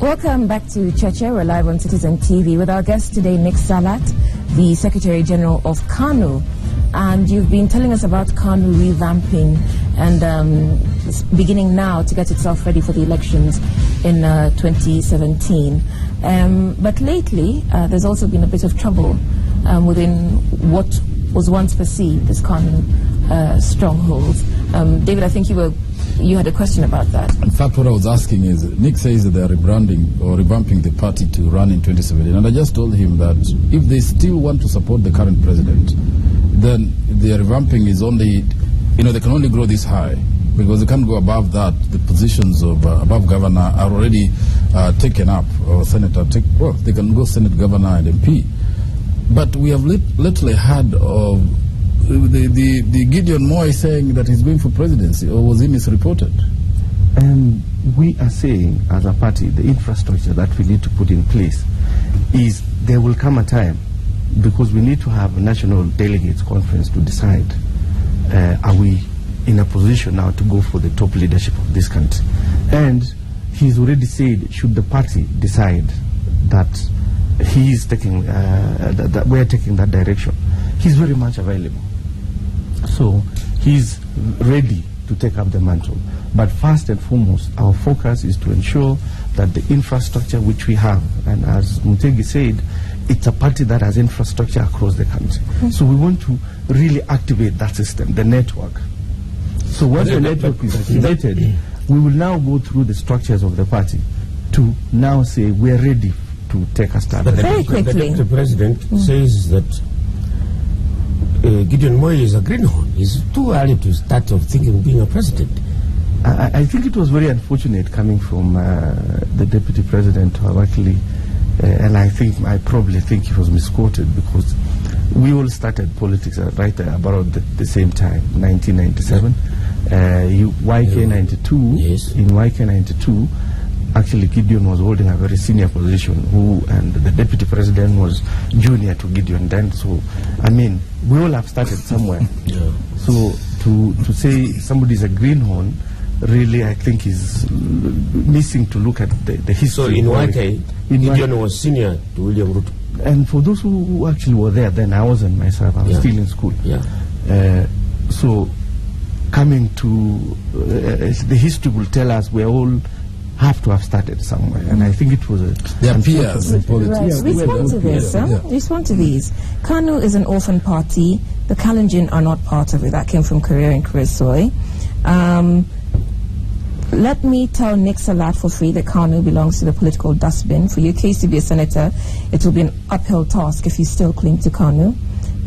Welcome back to Cheche. We're live on Citizen TV with our guest today, Nick Salat, the Secretary General of KANU. And you've been telling us about KANU revamping and beginning now to get itself ready for the elections in 2017. But lately, there's also been a bit of trouble within what was once perceived as KANU strongholds. David, I think you had a question about that. In fact, what I was asking is, Nick says that they are rebranding or revamping the party to run in 2017. And I just told him that if they still want to support the current president, then their revamping is only, they can only grow this high, because they can't go above that. The positions of above governor are already taken up, or senator, they can go Senate, governor, and MP. But we have lately heard of the Gideon Moi saying that he's going for presidency, or was he misreported? We are saying, as a party, the infrastructure that we need to put in place is there will come a time, because we need to have a national delegates conference to decide, are we in a position now to go for the top leadership of this country? And he's already said, should the party decide that he is taking, that we're taking that direction, he's very much available. So he's ready to take up the mantle. But first and foremost, our focus is to ensure that the infrastructure which we have, and as Mutegi said, it's a party that has infrastructure across the country. So we want to really activate that system, the network. So once the network is activated, we will now go through the structures of the party to now say we're ready to take a start. Very quickly. The president says that Gideon Moi is a greenhorn. It's too early to start thinking of being a president. I think it was very unfortunate coming from the deputy president who actually, and I probably think he was misquoted, because we all started politics right about the same time, 1997. YK 92, yes. In YK 92, actually Gideon was holding a very senior position, and the deputy president was junior to Gideon then. So, I mean, we all have started somewhere. Yeah. So to say somebody's a greenhorn, really, I think is missing to look at the history. So in YK, Gideon was senior to William Ruto. And for those who actually were there then, I wasn't myself, I was still in school. Yeah. So coming to, the history will tell us we all have to have started somewhere, and I think it was their peers in politics. Right. Respond to this. Respond to these. KANU is an orphan party. The Kalenjin are not part of it. That came from Korea and Kuresoi. Let me tell Nick Salat for free that KANU belongs to the political dustbin. For your case to be a senator, it will be an uphill task if you still cling to KANU.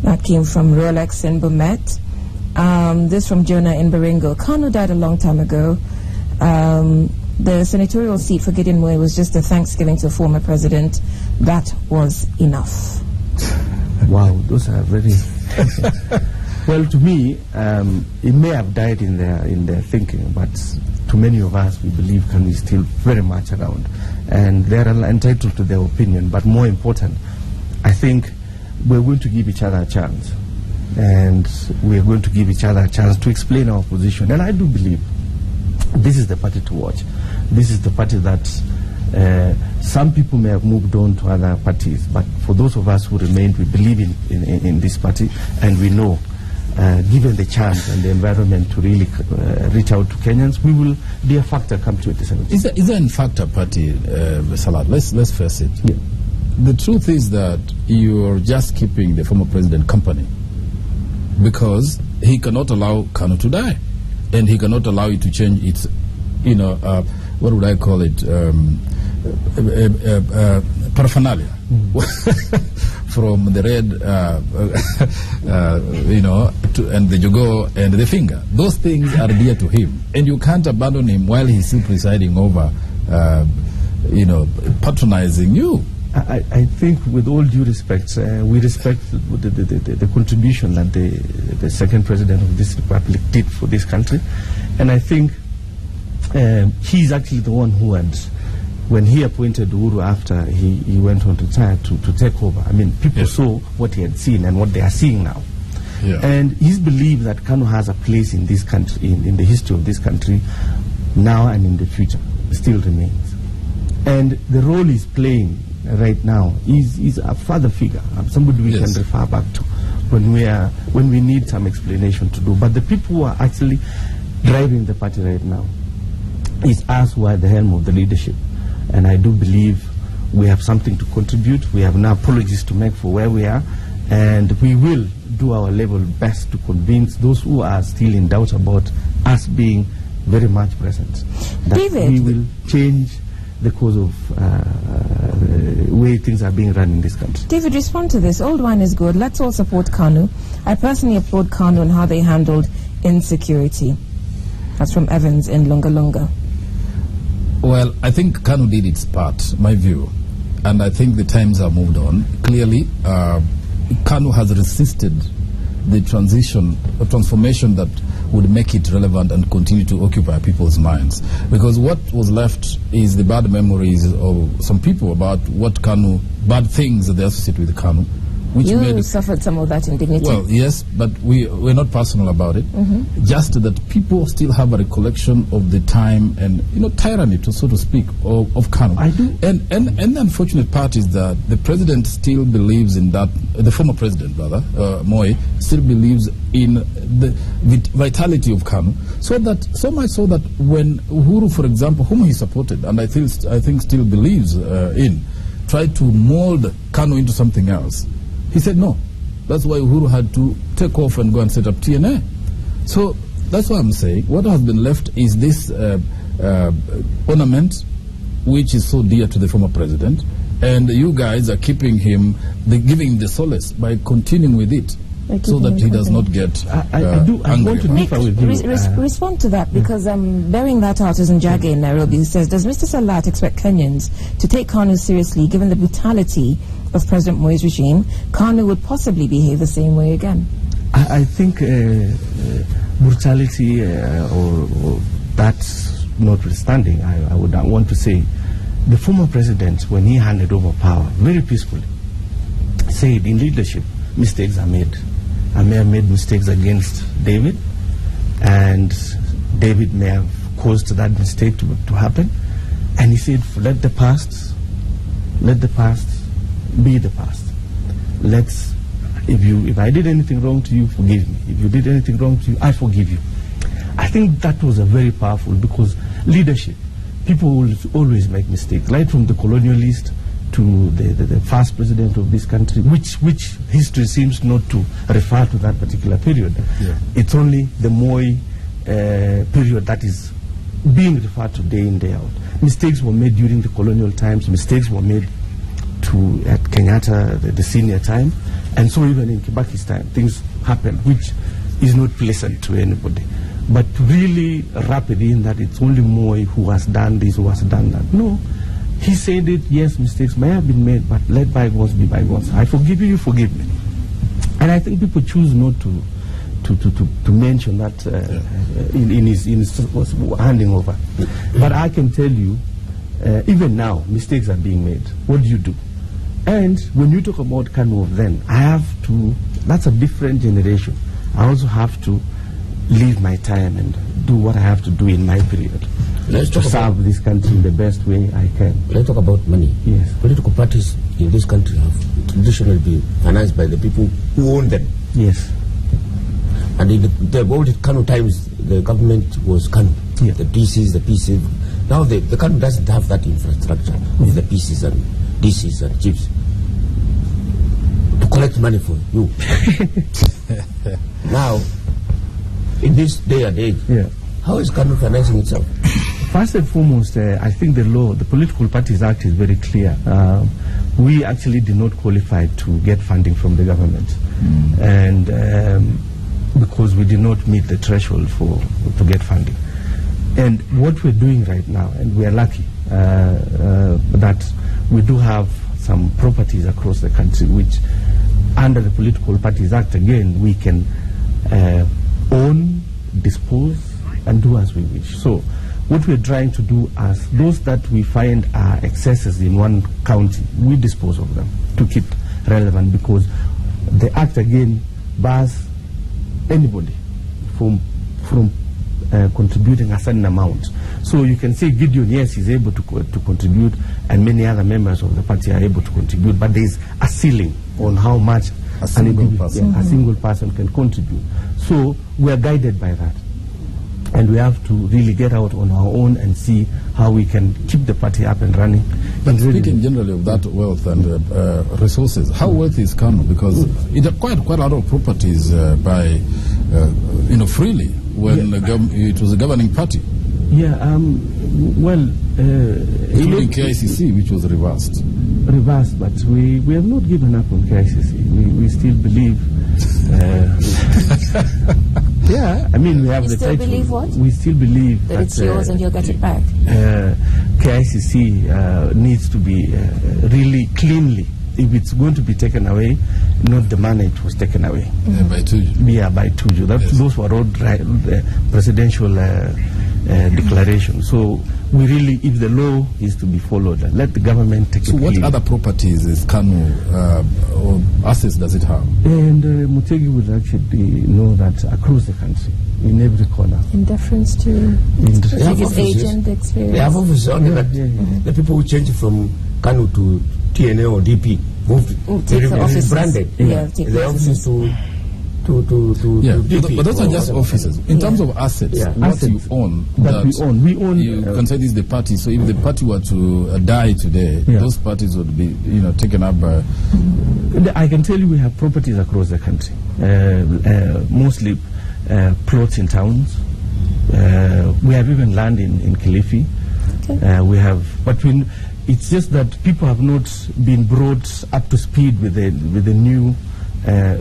That came from Rolex in Bomet. This from Jonah in Baringo. KANU died a long time ago. The senatorial seat for Gideon Moi was just a thanksgiving to a former president. That was enough. Wow, those are very... Well, to me, it may have died in their thinking, but to many of us, we believe KANU is still very much around. And they're entitled to their opinion, but more important, I think we're going to give each other a chance. And we're going to give each other a chance to explain our position. And I do believe this is the party to watch. This is the party that some people may have moved on to other parties, but for those of us who remained, we believe in this party, and we know, given the chance and the environment to really reach out to Kenyans, we will be a factor come 2017. Is there in fact a party, Salat? Let's face it. Yeah. The truth is that you're just keeping the former president company, because he cannot allow KANU to die, and he cannot allow it to change its, what would I call it, paraphernalia, from the red, and the jogo and the finger. Those things are dear to him, and you can't abandon him while he's still presiding over, patronizing you. I think, with all due respect, we respect the contribution that the second president of this republic did for this country, and I think he's actually the one who had, when he appointed Uhuru after he went on to retire to take over. I mean, people saw what he had seen and what they are seeing now. Yeah. And his belief that KANU has a place in this country, in the history of this country, now and in the future, still remains. And the role he's playing right now is a father figure, somebody we can refer back to when we need some explanation to do. But the people who are actually driving the party right now is us who are at the helm of the leadership. And I do believe we have something to contribute. We have no apologies to make for where we are. And we will do our level best to convince those who are still in doubt about us being very much present. That David, we will change the course of way things are being run in this country. David, respond to this. Old wine is good. Let's all support KANU. I personally applaud KANU on how they handled insecurity. That's from Evans in Lunga Lunga. Well, I think KANU did its part, my view. And I think the times have moved on. Clearly, KANU has resisted the transformation that would make it relevant and continue to occupy people's minds. Because what was left is the bad memories of some people about what KANU, bad things that they associate with KANU. Which you suffered some of that indignity. Well, yes, but we're not personal about it. Just that people still have a recollection of the time and, tyranny, so to speak, of KANU. I do. And the unfortunate part is that the president still believes in that, the former president, rather, Moi, still believes in the vitality of KANU. So much so that when Uhuru, for example, whom he supported, and I think still believes in, tried to mold KANU into something else, he said no. That's why Uhuru had to take off and go and set up TNA. So that's what I'm saying. What has been left is this ornament, which is so dear to the former president, and you guys are keeping him, giving him the solace by continuing with it, so that he does not get angry. I want to differ with you. Respond to that, because bearing that out is Njage in Nairobi, who says, does Mr. Salat expect Kenyans to take KANU seriously, given the brutality of President Moi's regime? KANU would possibly behave the same way again. I think brutality or that's notwithstanding, I would want to say the former president, when he handed over power very peacefully, said in leadership, mistakes are made. I may have made mistakes against David, and David may have caused that mistake to happen. And he said, let the past be the past. If I did anything wrong to you, forgive me. If you did anything wrong to you, I forgive you. I think that was a very powerful, because leadership, people will always make mistakes, right from the colonialist to the first president of this country, which history seems not to refer to that particular period. Yeah. It's only the Moi period that is being referred to day in, day out. Mistakes were made during the colonial times, mistakes were made at Kenyatta, the senior time, and so even in Kibaki's time, things happen, which is not pleasant to anybody. But really wrap it in that it's only Moi who has done this, who has done that. No. He said it, yes, mistakes may have been made, but let bygones be bygones. I forgive you, you forgive me. And I think people choose not to mention that in his handing over. But I can tell you, even now, mistakes are being made. What do you do? And when you talk about KANU of then, I have to, that's a different generation. I also have to leave my time and do what I have to do in my period. Let's to serve this country in the best way I can. Let's talk about money. Yes. Political parties in this country have traditionally been financed by the people who own them. Yes. And in the old KANU times, the government was KANU. Yeah. The PCs, the PC. Now the KANU doesn't have that infrastructure of the PCs and DCs and chips to collect money for you. Now, in this day and age, how is KANU financing itself? First and foremost, I think the law, the Political Parties Act is very clear. We actually did not qualify to get funding from the government. And because we did not meet the threshold to get funding. And what we're doing right now, and we are lucky that we do have some properties across the country which, under the Political Parties Act, again, we can own, dispose, and do as we wish. So what we're trying to do as those that we find are excesses in one county, we dispose of them to keep relevant, because the Act, again, bars anybody from contributing a certain amount So you can say Gideon, yes, is able to contribute, and many other members of the party are able to contribute, but there is a ceiling on how much a single person can contribute. So we are guided by that. And we have to really get out on our own and see how we can keep the party up and running. But speaking generally of that wealth and resources, how wealthy is KANU? Because it acquired quite a lot of properties by, freely when it was a governing party. Yeah, including KICC, which was reversed. Reversed, but we have not given up on KICC. We still believe. Yeah, I mean, we have the title. You still believe what? We still believe that it's yours and you'll get it back. KICC needs to be really cleanly. If it's going to be taken away, not the money it was taken away. By Tuju. Yeah, by Tuju. Those were all presidential declarations. So we really, if the law is to be followed, let the government take it. So what other properties is KANU or assets does it have? And Mutegi would actually know that across the country, in every corner. In deference to his agent experience. They have offices only that the people who change from KANU to TNA or DP moved, take the offices. Branded. Yeah, take the offices to DP. But those are just offices. In terms of assets, what you own, we own. You can say this is the party. So if the party were to die today, those parties would be, taken up by. I can tell you, we have properties across the country, mostly plots in towns. We have even land in Kilifi. Okay. We have, but it's just that people have not been brought up to speed with the new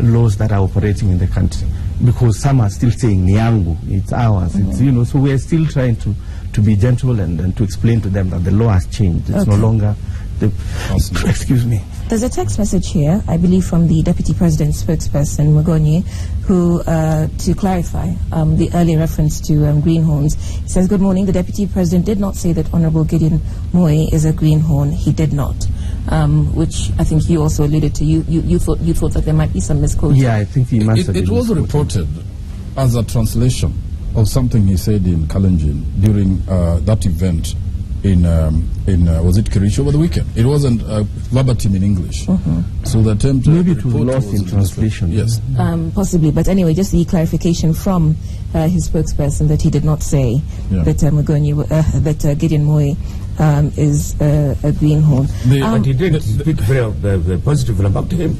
laws that are operating in the country, because some are still saying Niangu, it's ours, it's, so we are still trying to be gentle and to explain to them that the law has changed. It's no longer excuse me. There's a text message here, I believe, from the Deputy President's spokesperson, Mugonyi, who, to clarify the earlier reference to greenhorns, he says, "Good morning. The Deputy President did not say that Honorable Gideon Moi is a greenhorn. He did not." Which I think you also alluded to. You thought that there might be some misquoting. Yeah, I think he must have. It was reported as a translation of something he said in Kalenjin during that event in was it Kericho over the weekend? It wasn't verbatim in English. So the attempt maybe it was lost in translation. Yes, possibly. But anyway, just the clarification from his spokesperson that he did not say that that Gideon Moi is a greenhorn. But he didn't speak very positively about him,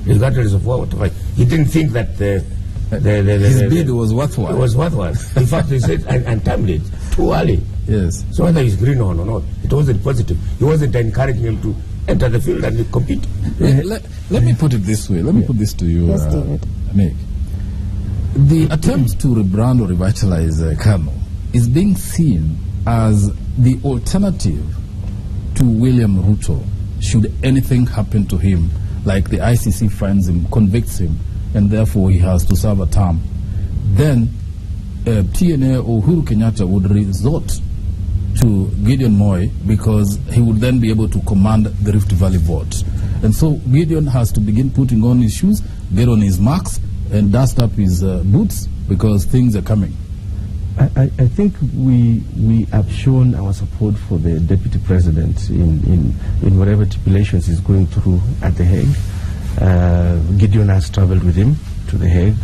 regardless of whatever. He didn't think that his bid was worthwhile. It was worthwhile. In fact, he said untimely, too early. Yes. So whether he's greenhorn or not, it wasn't positive. He wasn't encouraging him to enter the field and compete. Let me put it this way. Let me put this to you, yes, David. Nick. The attempt to rebrand or revitalize KANU is being seen as the alternative to William Ruto should anything happen to him, like the ICC finds him, convicts him, and therefore he has to serve a term. Then TNA or Uhuru Kenyatta would resort to Gideon Moi because he would then be able to command the Rift Valley vote. And so Gideon has to begin putting on his shoes, get on his marks, and dust up his boots because things are coming. I think we have shown our support for the Deputy President in whatever tribulations he's going through at The Hague. Gideon has traveled with him to The Hague,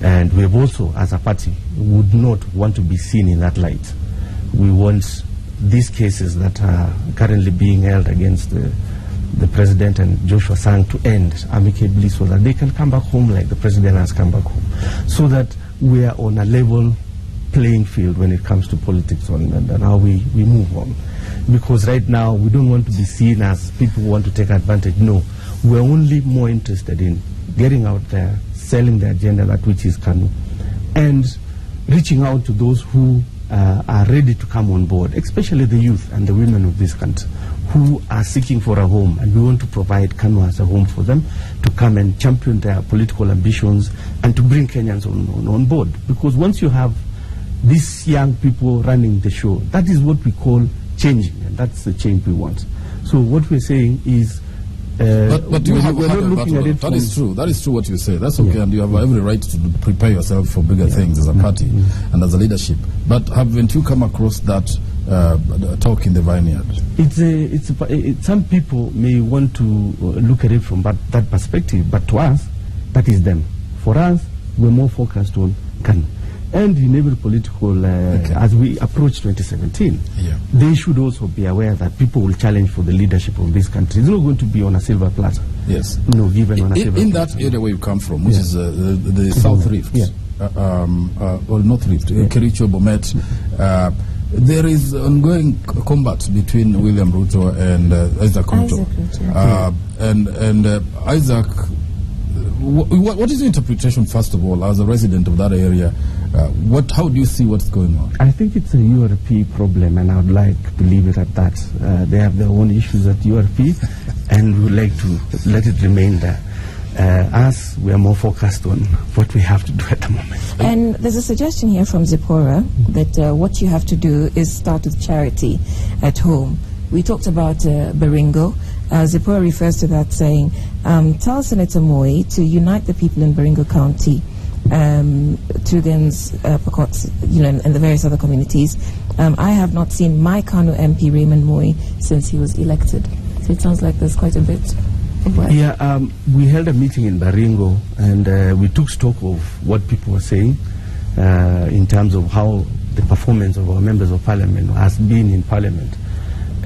and we have also, as a party, would not want to be seen in that light. We want these cases that are currently being held against the President and Joshua Sang to end amicably so that they can come back home like the President has come back home, so that we are on a level playing field when it comes to politics and how we move on. Because right now we don't want to be seen as people who want to take advantage. No, we're only more interested in getting out there, selling the agenda, that which is KANU, and reaching out to those who are ready to come on board, especially the youth and the women of this country who are seeking for a home, and we want to provide KANU as a home for them to come and champion their political ambitions and to bring Kenyans on board. Because once you have these young people running the show, that is what we call changing, and that's the change we want. So what we're saying is But you have we're not looking at it. That is true. That is true what you say. That's okay, and you have every right to prepare yourself for bigger things as a party and as a leadership. But haven't you come across that talk in the vineyard? Some people may want to look at it from that perspective, but to us, that is them. For us, we're more focused on KANU. And in every political, as we approach 2017, they should also be aware that people will challenge for the leadership of this country. It's not going to be on a silver platter. Yes. No, given on a silver platter. In that area where you come from, which is the South Rift, or North Rift, Kericho, Bomet, there is ongoing combat between William Ruto and Isaac Ruto. And Isaac, what is your interpretation, first of all, as a resident of that area? How do you see what's going on? I think it's a URP problem, and I would like to leave it at that. They have their own issues at URP, and we would like to let it remain there. Us, we are more focused on what we have to do at the moment. And there's a suggestion here from Zipporah that what you have to do is start with charity at home. We talked about Baringo. Zipporah refers to that, saying, tell Senator Moi to unite the people in Baringo County, Tugans, Pokots, and the various other communities. I have not seen my KANU MP Raymond Moi since he was elected. So it sounds like there's quite a bit of work. Yeah, we held a meeting in Baringo, and we took stock of what people were saying in terms of how the performance of our members of parliament has been in parliament.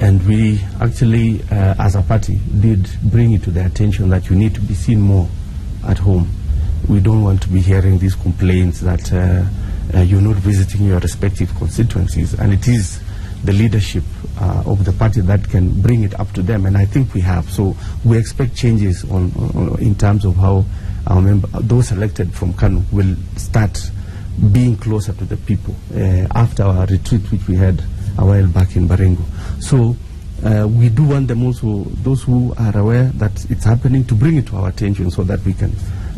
And we actually, as a party, did bring it to their attention that you need to be seen more at home. We don't want to be hearing these complaints that you're not visiting your respective constituencies, and it is the leadership of the party that can bring it up to them, and I think we have. So we expect changes in terms of how our those elected from KANU will start being closer to the people after our retreat, which we had a while back in Baringo. So we do want them also, those who are aware that it's happening, to bring it to our attention so that we can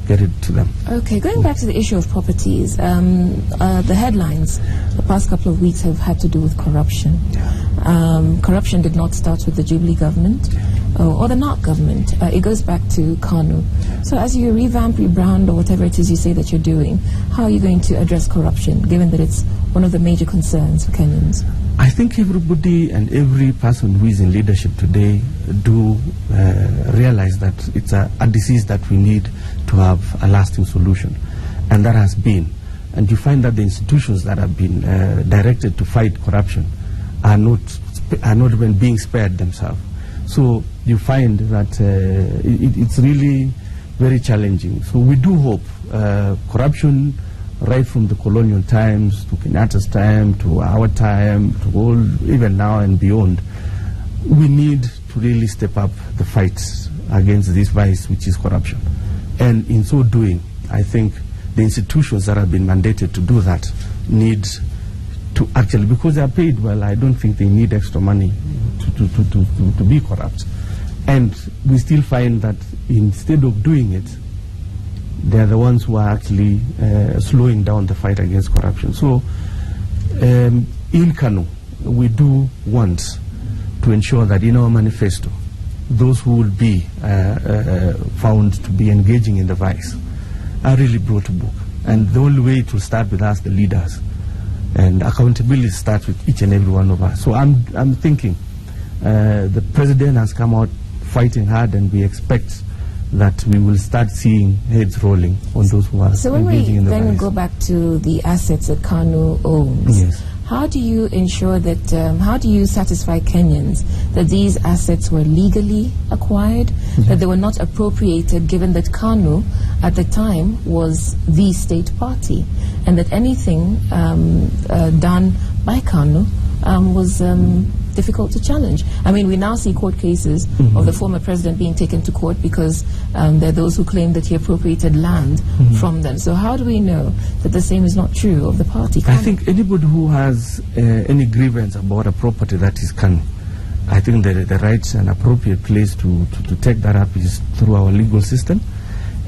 get it to them. Okay, going back to the issue of properties, the headlines the past couple of weeks have had to do with corruption. Corruption did not start with the Jubilee government or the NARC government. It goes back to KANU. So as you revamp, rebrand, or whatever it is you say that you're doing, how are you going to address corruption, given that it's one of the major concerns for Kenyans? I think everybody and every person who is in leadership today do realize that it's a disease that we need to have a lasting solution, and that has been. And you find that the institutions that have been directed to fight corruption are not even being spared themselves. So you find that it's really very challenging. So we do hope corruption, right from the colonial times to Kenyatta's time to our time to all, even now and beyond, we need to really step up the fight against this vice, which is corruption. And in so doing, I think the institutions that have been mandated to do that need to actually, because they are paid well, I don't think they need extra money to be corrupt. And we still find that instead of doing it, they are the ones who are actually slowing down the fight against corruption. So in KANU, we do want to ensure that in our manifesto, those who will be found to be engaging in the vice are really brought to book. And the only way it will start with us, the leaders. And accountability starts with each and every one of us. So I'm thinking the president has come out fighting hard, and we expect that we will start seeing heads rolling on those who are engaging in the vice. So when we then go back to the assets that KANU owns, yes, how do you ensure that, how do you satisfy Kenyans that these assets were legally acquired, that they were not appropriated, given that KANU at the time was the state party, and that anything done by KANU was difficult to challenge? I mean, we now see court cases of the former president being taken to court because there are those who claim that he appropriated land from them. So how do we know that the same is not true of the party, KANU? I think anybody who has any grievance about a property that is KANU, I think the right and appropriate place to take that up is through our legal system.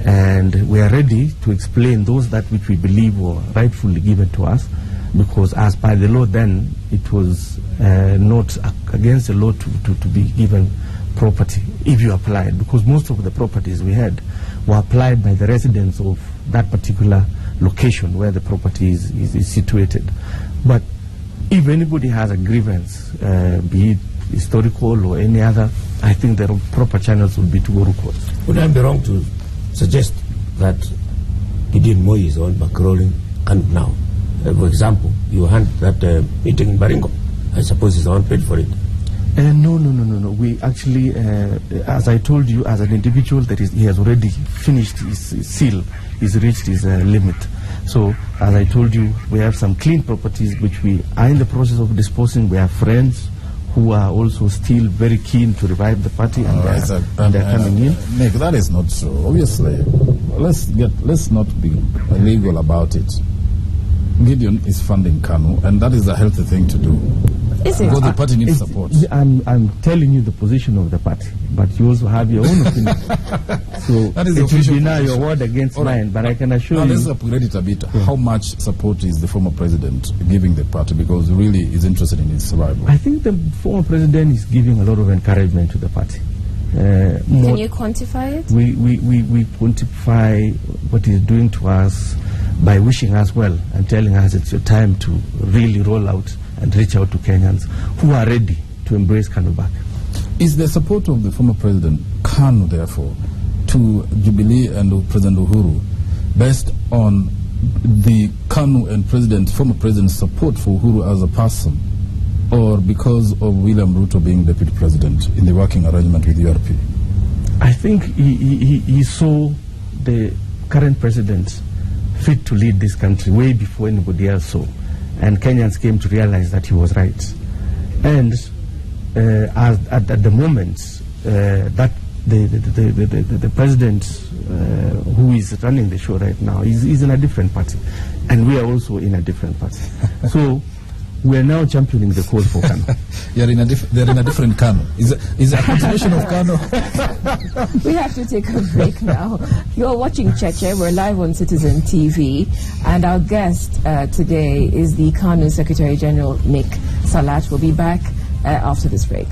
And we are ready to explain those that which we believe were rightfully given to us, because as by the law then, it was not against the law to be given property if you applied, because most of the properties we had were applied by the residents of that particular location where the property is situated. But if anybody has a grievance, be it historical or any other, I think the proper channels would be to go to court. Would I be wrong to suggest that Gideon Moi is on bankrolling and now? For example, you hand that meeting in Baringo. I suppose he's the one paid for it. No. We actually, as I told you, as an individual, he has already finished his seal. He's reached his limit. So, as I told you, we have some clean properties which we are in the process of disposing. We have friends who are also still very keen to revive the party, and they're coming in. Nick, that is not true. Obviously, let's not be illegal about it. Gideon is funding KANU, and that is a healthy thing to do. Is it? Because the party needs support. I'm telling you the position of the party, but you also have your own opinion. So that is it will be now position. your word against mine, but I can assure you. Let's upgrade it a bit. How much support is the former president giving the party, because really is interested in its survival? I think the former president is giving a lot of encouragement to the party. Can you quantify it? We quantify what he's doing to us by wishing us well and telling us it's your time to really roll out and reach out to Kenyans who are ready to embrace KANU back. Is the support of the former president, KANU, therefore, to Jubilee and President Uhuru based on the KANU and former president's support for Uhuru as a person, or because of William Ruto being deputy president in the working arrangement with URP? I think he saw the current president fit to lead this country way before anybody else saw. And Kenyans came to realize that he was right. And at the moment that the president who is running the show right now is in a different party, and we are also in a different party. So we are now championing the cause for KANU. They're in a different KANU. Is a continuation of KANU? We have to take a break now. You're watching Cheche. We're live on Citizen TV, and our guest today is the KANU Secretary General, Salat. We'll be back after this break.